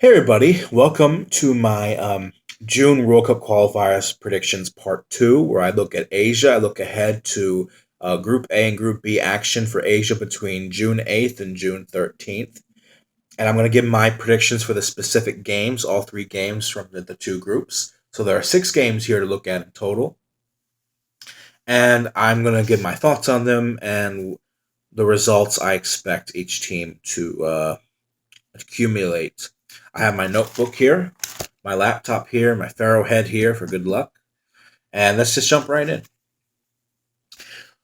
Hey everybody, welcome to my June World Cup qualifiers predictions part two, where I look at Asia. I look ahead to Group A and Group B action for Asia between June 8th and June 13th. And I'm going to give my predictions for the specific games, all three games from the two groups. So there are six games here to look at in total. And I'm going to give my thoughts on them and the results I expect each team to accumulate. I have my notebook here, my laptop here, my Pharaoh head here for good luck. And let's just jump right in.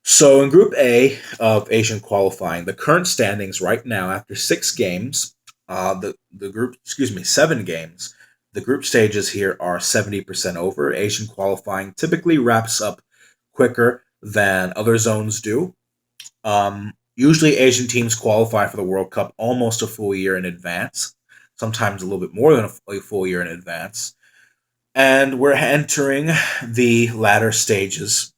So in Group A of Asian qualifying, the current standings right now after six games, the group, excuse me, 7 games. The group stages here are 70% over. Asian qualifying typically wraps up quicker than other zones do. Usually, Asian teams qualify for the World Cup almost a full year in advance, sometimes a little bit more than a full year in advance. And we're entering the latter stages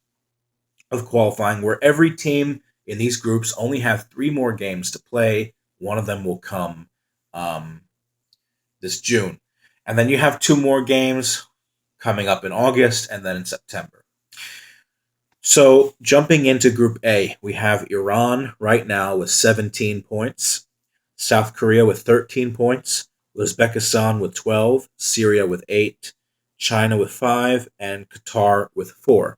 of qualifying where every team in these groups only have 3 more games to play. One of them will come um, this June. And then you have 2 more games coming up in August and then in September. So jumping into Group A, we have Iran right now with 17 points, South Korea with 13 points, Uzbekistan with 12, Syria with 8, China with 5, and Qatar with 4.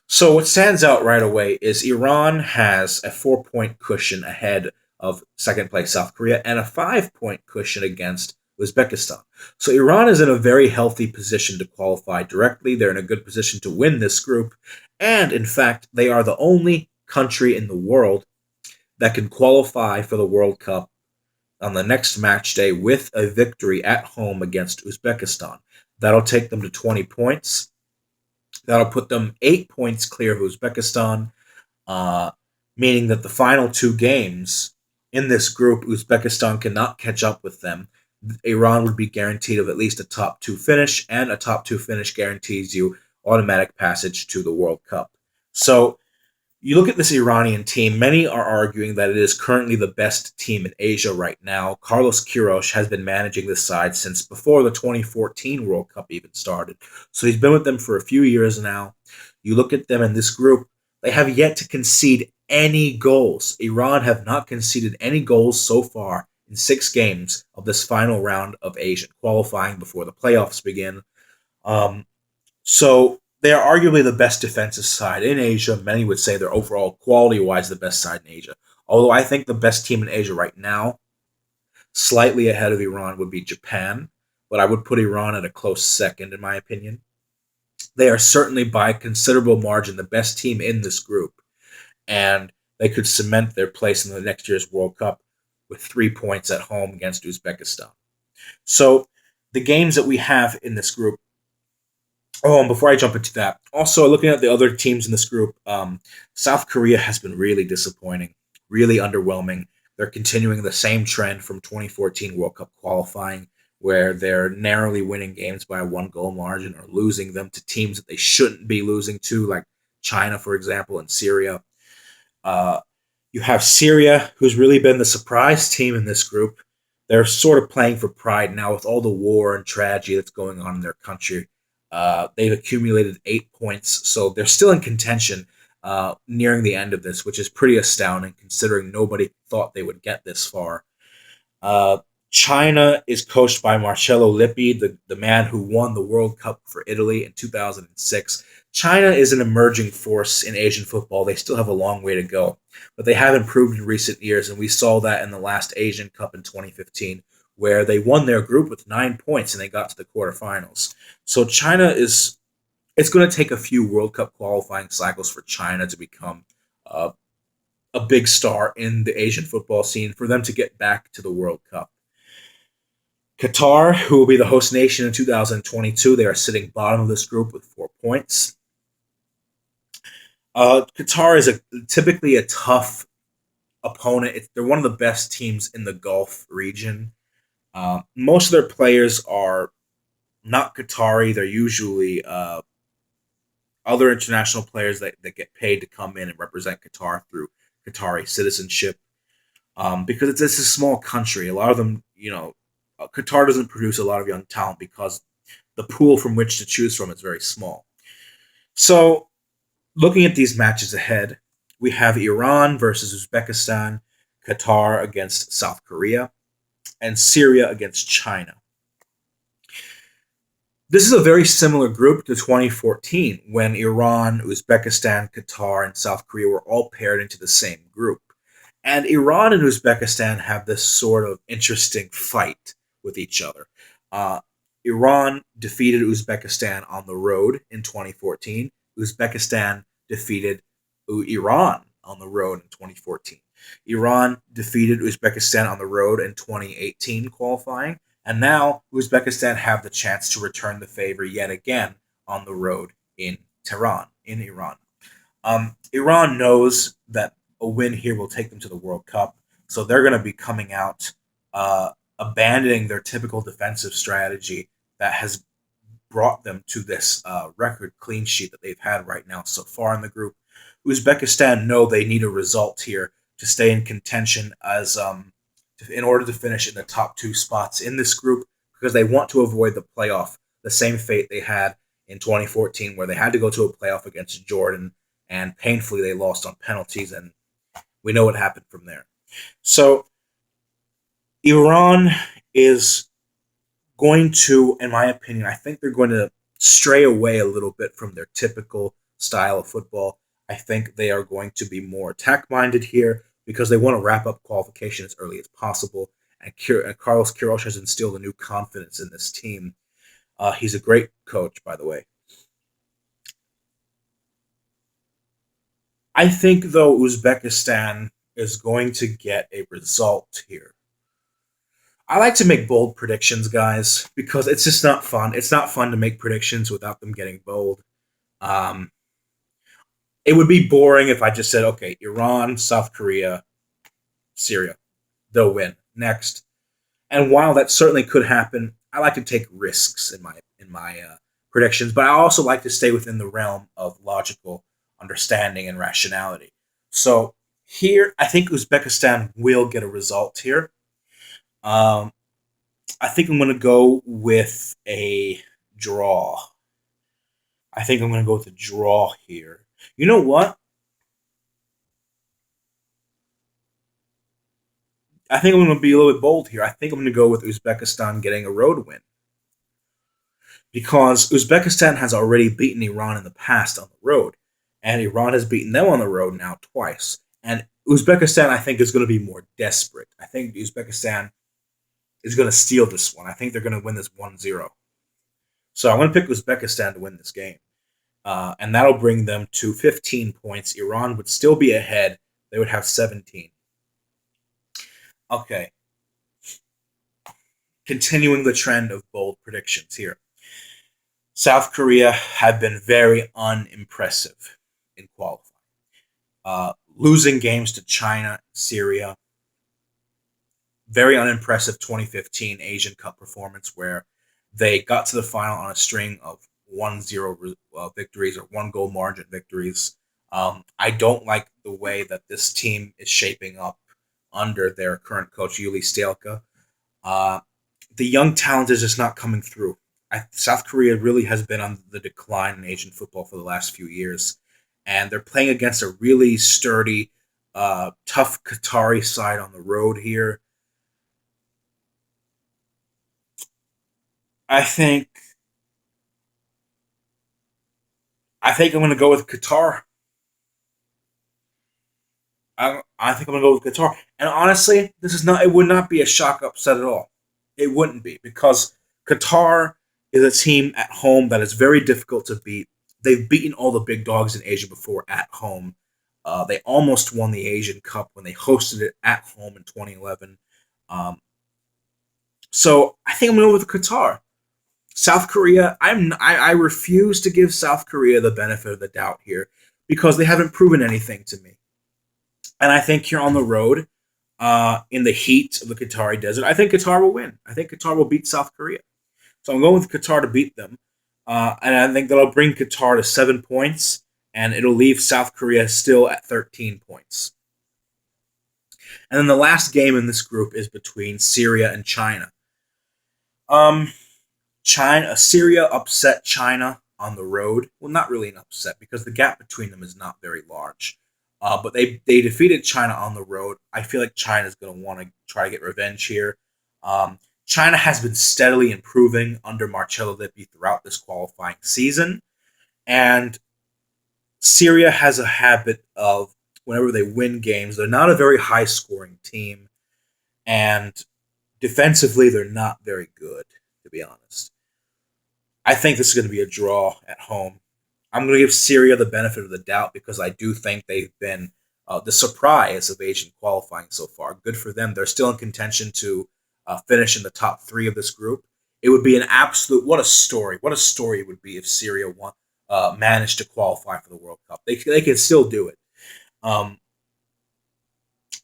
So what stands out right away is Iran has a 4 point cushion ahead of second place South Korea and a 5 point cushion against Uzbekistan. So Iran is in a very healthy position to qualify directly. They're in a good position to win this group. And in fact, they are the only country in the world that can qualify for the World Cup on the next match day with a victory at home against Uzbekistan. That'll take them to 20 points. That'll put them 8 points clear of Uzbekistan, uh, meaning that the final 2 games in this group, Uzbekistan cannot catch up with them. Iran would be guaranteed of at least a top 2 finish, and a top 2 finish guarantees you automatic passage to the World Cup. So you look at this Iranian team, many are arguing that it is currently the best team in Asia right now. Carlos Queiroz has been managing this side since before the 2014 World Cup even started. So he's been with them for a few years now. You look at them in this group, they have yet to concede any goals. Iran have not conceded any goals so far in 6 games of this final round of Asian qualifying before the playoffs begin. Um, so they are arguably the best defensive side in Asia. Many would say they're overall quality-wise the best side in Asia. Although I think the best team in Asia right now, slightly ahead of Iran, would be Japan. But I would put Iran at a close second, in my opinion. They are certainly by a considerable margin the best team in this group. And they could cement their place in the next year's World Cup with 3 points at home against Uzbekistan. So the games that we have in this group. Oh, and before I jump into that, also looking at the other teams in this group, South Korea has been really disappointing, really underwhelming. They're continuing the same trend from 2014 World Cup qualifying, where they're narrowly winning games by a 1 goal margin or losing them to teams that they shouldn't be losing to, like China, for example, and Syria. Uh, you have Syria, who's really been the surprise team in this group. They're sort of playing for pride now with all the war and tragedy that's going on in their country. They've accumulated 8 points, so they're still in contention nearing the end of this, which is pretty astounding considering nobody thought they would get this far. Uh, China is coached by Marcello Lippi, the man who won the World Cup for Italy in 2006. China is an emerging force in Asian football. They still have a long way to go, but they have improved in recent years, and we saw that in the last Asian Cup in 2015, where they won their group with 9 points and they got to the quarterfinals. So China is it's going to take a few World Cup qualifying cycles for China to become uh, a big star in the Asian football scene for them to get back to the World Cup. Qatar, who will be the host nation in 2022, they are sitting bottom of this group with 4 points. Qatar is typically a tough opponent. They're one of the best teams in the Gulf region. Most of their players are not Qatari. They're usually other international players that get paid to come in and represent Qatar through Qatari citizenship. Because it's a small country. A lot of them, Qatar doesn't produce a lot of young talent because the pool from which to choose from is very small. So, looking at these matches ahead, we have Iran versus Uzbekistan, Qatar against South Korea, and Syria against China. This is a very similar group to 2014 when Iran, Uzbekistan, Qatar, and South Korea were all paired into the same group. And Iran and Uzbekistan have this sort of interesting fight with each other. Uh, Iran defeated Uzbekistan on the road in 2014. Uzbekistan defeated Iran on the road in 2014. Iran defeated Uzbekistan on the road in 2018 qualifying. And now Uzbekistan have the chance to return the favor yet again on the road in Tehran, in Iran. Iran knows that a win here will take them to the World Cup, so they're going to be coming out abandoning their typical defensive strategy that has brought them to this record clean sheet that they've had right now so far in the group. Uzbekistan know they need a result here to stay in contention in order to finish in the top two spots in this group because they want to avoid the playoff, the same fate they had in 2014 where they had to go to a playoff against Jordan and painfully they lost on penalties and we know what happened from there. So Iran is going to, in my opinion, I think they're going to stray away a little bit from their typical style of football. I think they are going to be more attack minded here because they want to wrap up qualification as early as possible. And Carlos Queiroz has instilled a new confidence in this team. He's a great coach, by the way. I think, though, Uzbekistan is going to get a result here. I like to make bold predictions, guys, because it's just not fun. It's not fun to make predictions without them getting bold. Um, it would be boring if I just said, okay, Iran, South Korea, Syria, they'll win. Next. And while that certainly could happen, I like to take risks in my predictions, but I also like to stay within the realm of logical understanding and rationality. So here, I think Uzbekistan will get a result here. Um, I think I'm going to go with a draw. I think I'm going to go with a draw here. You know what? I think I'm going to be a little bit bold here. I think I'm going to go with Uzbekistan getting a road win because Uzbekistan has already beaten Iran in the past on the road, and Iran has beaten them on the road now twice. And Uzbekistan, I think, is going to be more desperate. I think Uzbekistan is going to steal this one. I think they're going to win this 1-0. So I'm going to pick Uzbekistan to win this game. And that'll bring them to 15 points. Iran would still be ahead. They would have 17. Okay. Continuing the trend of bold predictions here. South Korea have been very unimpressive in qualifying. Losing games to China, Syria. Very unimpressive 2015 Asian Cup performance where they got to the final on a string of 1-0 victories or one goal margin victories. I don't like the way that this team is shaping up under their current coach, Yuli Stelka. Uh, the young talent is just not coming through. South Korea really has been on the decline in Asian football for the last few years. And they're playing against a really sturdy, tough Qatari side on the road here. I think I'm going to go with Qatar. I think I'm gonna go with Qatar. And honestly, this is not. It would not be a shock upset at all. It wouldn't be because Qatar is a team at home that is very difficult to beat. They've beaten all the big dogs in Asia before at home. They almost won the Asian Cup when they hosted it at home in 2011. Um, so I think I'm going to go with Qatar. South Korea. I refuse to give South Korea the benefit of the doubt here because they haven't proven anything to me. And I think here on the road, in the heat of the Qatari desert, I think Qatar will win. I think Qatar will beat South Korea. So I'm going with Qatar to beat them. And I think that'll bring Qatar to 7 points, and it'll leave South Korea still at 13 points. And then the last game in this group is between Syria and China. Um, China, Syria upset China on the road. Well, not really an upset because the gap between them is not very large. But they defeated China on the road. I feel like China's going to want to try to get revenge here. Um, China has been steadily improving under Marcello Lippi throughout this qualifying season, and Syria has a habit of whenever they win games, they're not a very high scoring team, and defensively, they're not very good, to be honest. I think this is going to be a draw at home. I'm going to give Syria the benefit of the doubt because I do think they've been the surprise of Asian qualifying so far. Good for them. They're still in contention to finish in the top three of this group. It would be an absolute what a story! What a story it would be if Syria managed to qualify for the World Cup. They can still do it. Um,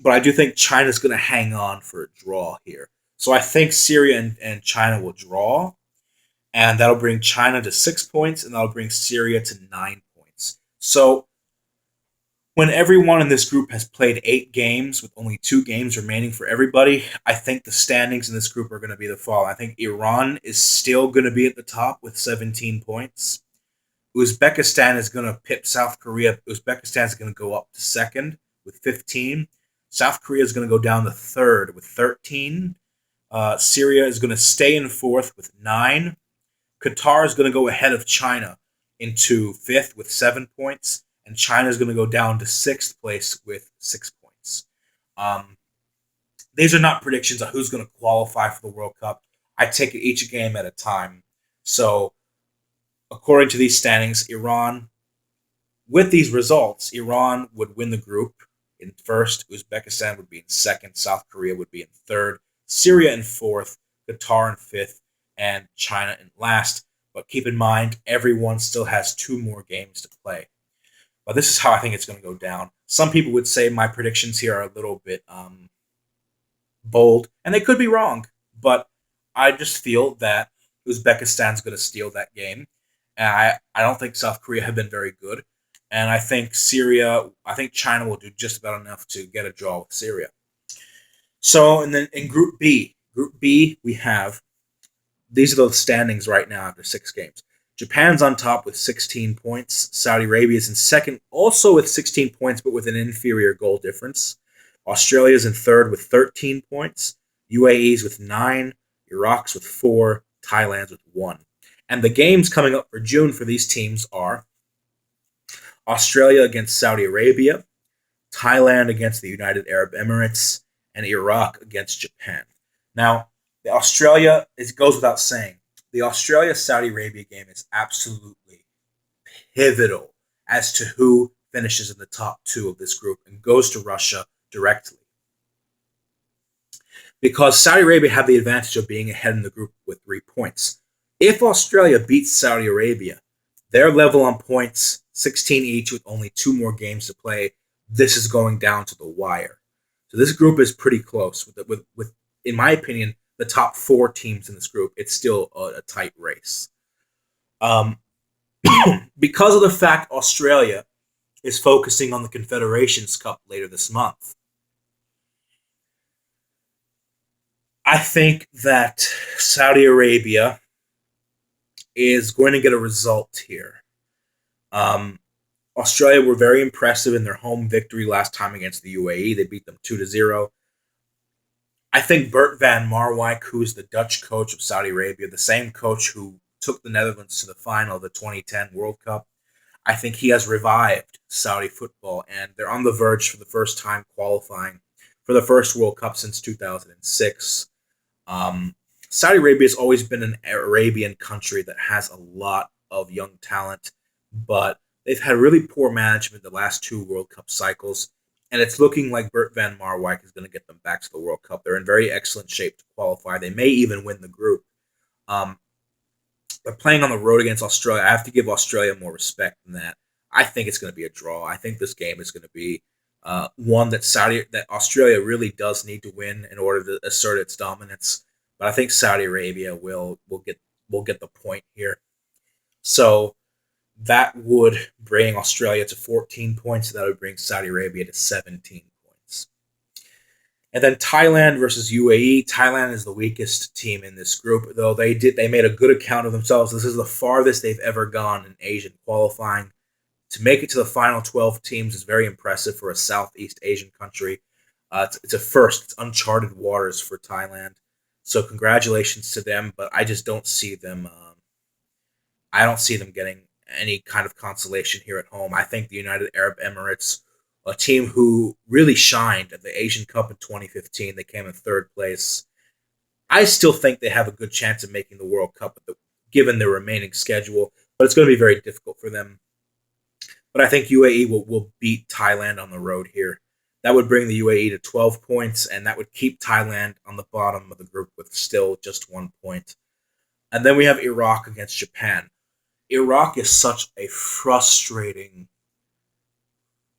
but I do think China's going to hang on for a draw here. So I think Syria and China will draw, and that'll bring China to 6 points, and that'll bring Syria to 9 points. So when everyone in this group has played 8 games with only 2 games remaining for everybody, I think the standings in this group are going to be the following. I think Iran is still going to be at the top with 17 points. Uzbekistan is going to pip South Korea. Uzbekistan is going to go up to second with 15. South Korea is going to go down to third with 13. Syria is going to stay in fourth with 9. Qatar is going to go ahead of China into fifth with 7 points, and China is going to go down to sixth place with 6 points. Um, these are not predictions of who's going to qualify for the World Cup. I take it each game at a time. So, according to these standings, with these results, Iran would win the group in first, Uzbekistan would be in second, South Korea would be in third, Syria in fourth, Qatar in fifth, and China in last. But keep in mind, everyone still has 2 more games to play. But this is how I think it's going to go down. Some people would say my predictions here are a little bit bold, and they could be wrong. But I just feel that Uzbekistan's going to steal that game. And I don't think South Korea have been very good. And I think China will do just about enough to get a draw with Syria. So, and then in Group B, we have these are the standings right now after 6 games. Japan's on top with 16 points. Saudi Arabia is in second, also with 16 points, but with an inferior goal difference. Australia is in third with 13 points. UAE's with 9. Iraq's with 4. Thailand's with 1. And the games coming up for June for these teams are Australia against Saudi Arabia, Thailand against the United Arab Emirates, and Iraq against Japan. Now, the Australia, it goes without saying, the Australia Saudi Arabia game is absolutely pivotal as to who finishes in the top 2 of this group and goes to Russia directly. Because Saudi Arabia have the advantage of being ahead in the group with 3 points. If Australia beats Saudi Arabia, they're level on points, 16 each with only 2 more games to play. This is going down to the wire. So this group is pretty close. With in my opinion, the top 4 teams in this group, it's still a tight race. Um, because of the fact Australia is focusing on the Confederations Cup later this month, I think that Saudi Arabia is going to get a result here. Australia were very impressive in their home victory last time against the UAE. They beat them 2-0. I think Bert van Marwijk, who's the Dutch coach of Saudi Arabia, the same coach who took the Netherlands to the final of the 2010 World Cup, I think he has revived Saudi football, and they're on the verge for the first time qualifying for the first World Cup since 2006. Um, Saudi Arabia has always been an Arabian country that has a lot of young talent, but they've had really poor management the last 2 World Cup cycles, and it's looking like Bert van Marwijk is going to get them back to the World Cup. They're in very excellent shape to qualify. They may even win the group. Um, they're playing on the road against Australia. I have to give Australia more respect than that. I think it's going to be a draw. I think this game is going to be one that Australia really does need to win in order to assert its dominance. But I think Saudi Arabia will get the point here. So that would bring Australia to 14 points. That would bring Saudi Arabia to 17 points. And then Thailand versus UAE. Thailand is the weakest team in this group, though they made a good account of themselves. This is the farthest they've ever gone in Asian qualifying. To make it to the final 12 teams is very impressive for a Southeast Asian country. It's a first. It's uncharted waters for Thailand. So congratulations to them, but I just don't see them. I don't see them getting any kind of consolation here at home. I think the United Arab Emirates, a team who really shined at the Asian Cup in 2015, they came in third place. I still think they have a good chance of making the World Cup given their remaining schedule, but it's going to be very difficult for them. But I think UAE will beat Thailand on the road here. That would bring the UAE to 12 points, and that would keep Thailand on the bottom of the group with still just 1 point. And then we have Iraq against Japan. Iraq is such a frustrating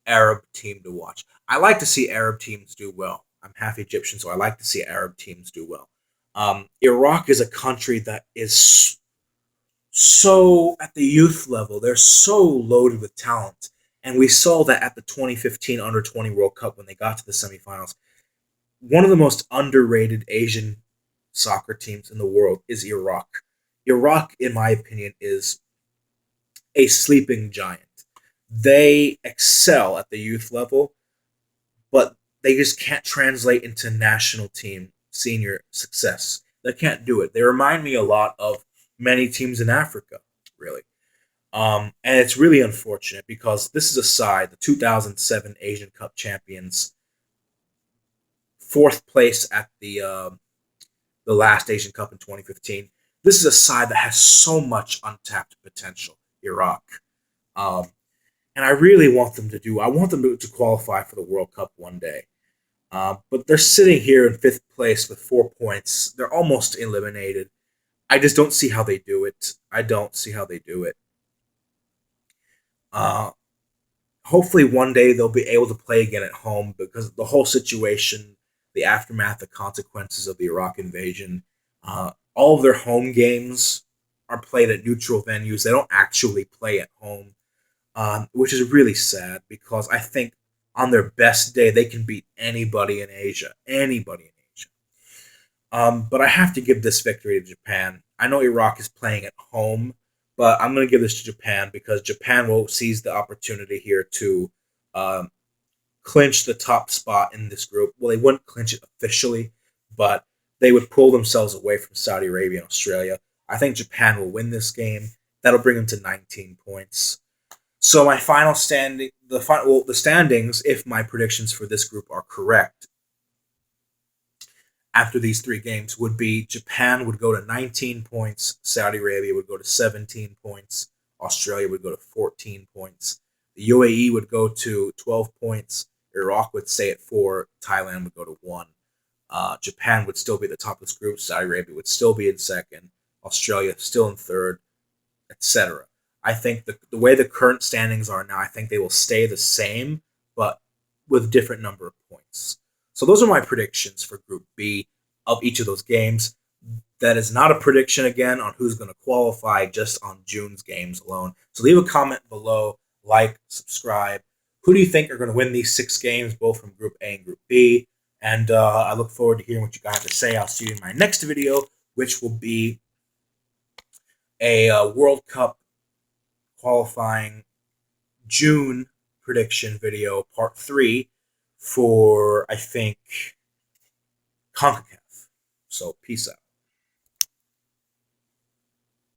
Arab team to watch. I like to see Arab teams do well. I'm half Egyptian, so I like to see Arab teams do well. Iraq is a country that is so at the youth level, they're so loaded with talent. And we saw that at the 2015 Under 20 World Cup when they got to the semifinals. One of the most underrated Asian soccer teams in the world is Iraq. Iraq, in my opinion, is a sleeping giant. They excel at the youth level, but they just can't translate into national team senior success. They can't do it. They remind me a lot of many teams in Africa, really. And it's really unfortunate because this is a side, the 2007 Asian Cup champions, fourth place at the last Asian Cup in 2015. This is a side that has so much untapped potential. Iraq, um, and I really want them to do. I want them to qualify for the World Cup one day. But they're sitting here in fifth place with 4 points. They're almost eliminated. I just don't see how they do it. I don't see how they do it. Uh, Hopefully, one day they'll be able to play again at home because the whole situation, the aftermath, the consequences of the Iraq invasion, all of their home games are played at neutral venues. They don't actually play at home, which is really sad because I think on their best day they can beat anybody in Asia. Anybody in Asia. But I have to give this victory to Japan. I know Iraq is playing at home, but I'm going to give this to Japan because Japan will seize the opportunity here to um, clinch the top spot in this group. Well, they wouldn't clinch it officially, but they would pull themselves away from Saudi Arabia and Australia. I think Japan will win this game. That'll bring them to 19 points. So my final standing, the standings, if my predictions for this group are correct, after these three games would be Japan would go to 19 points, Saudi Arabia would go to 17 points, Australia would go to 14 points, the UAE would go to 12 points, Iraq would stay at 4, Thailand would go to 1. Japan would still be at the top of this group, Saudi Arabia would still be in second, Australia still in third, etc. I think the way the current standings are now, I think they will stay the same, but with a different number of points. So those are my predictions for Group B of each of those games. That is not a prediction again on who's going to qualify, just on June's games alone. So leave a comment below, like, subscribe. Who do you think are going to win these 6 games, both from Group A and Group B? And I look forward to hearing what you guys have to say. I'll see you in my next video, which will be a World Cup qualifying June prediction video, part 3, for, I think, CONCACAF. So, peace out.